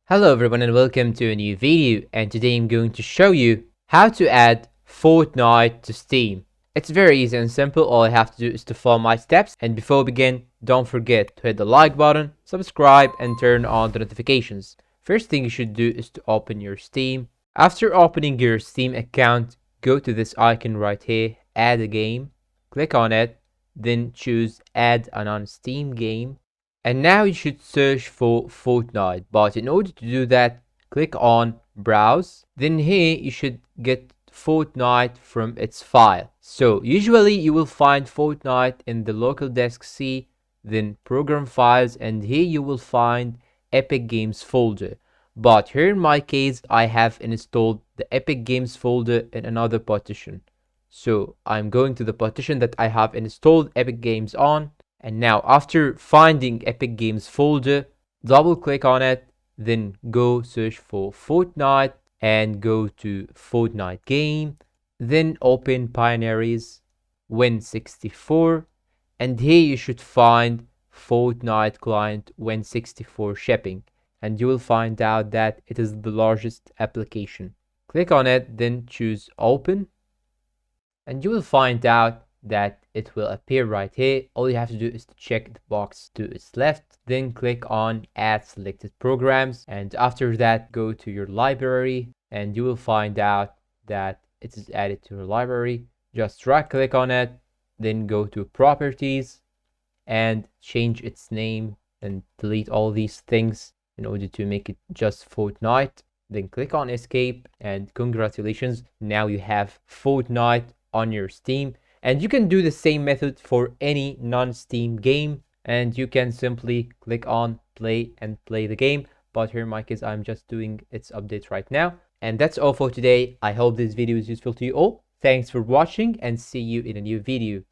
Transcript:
Hello everyone and welcome to a new video, and today I'm going to show you how to add Fortnite to Steam. It's very easy and simple. All I have to do is to follow my steps, and before we begin, don't forget to hit the like button, subscribe and turn on the notifications. First thing you should do is to open your Steam. After opening your Steam account, go to this icon right here, add a game, click on it, then choose add a non-Steam game. And now you should search for Fortnite, but in order to do that, click on browse. Then here you should get Fortnite from its file. So usually you will find Fortnite in the local disk C, then program files, and here you will find Epic Games folder. But here in my case, I have installed the Epic Games folder in another partition. So I'm going to the partition that I have installed Epic Games on. And now after finding Epic Games folder, double click on it, then go search for Fortnite and go to Fortnite game, then open binaries, Win64, and here you should find Fortnite client Win64 shipping, and you will find out that it is the largest application. Click on it, then choose open, and you will find out that it will appear right here. All you have to do is to check the box to its left, then click on add selected programs, and after that go to your library and you will find out that it is added to your library. Just right click on it, then go to properties and change its name and delete all these things in order to make it just Fortnite. Then click on escape, and congratulations, now you have Fortnite on your Steam. And you can do the same method for any non-Steam game, and you can simply click on play and play the game. But here in my case, I'm just doing its update right now. And that's all for today. I hope this video is useful to you all. Thanks for watching and see you in a new video.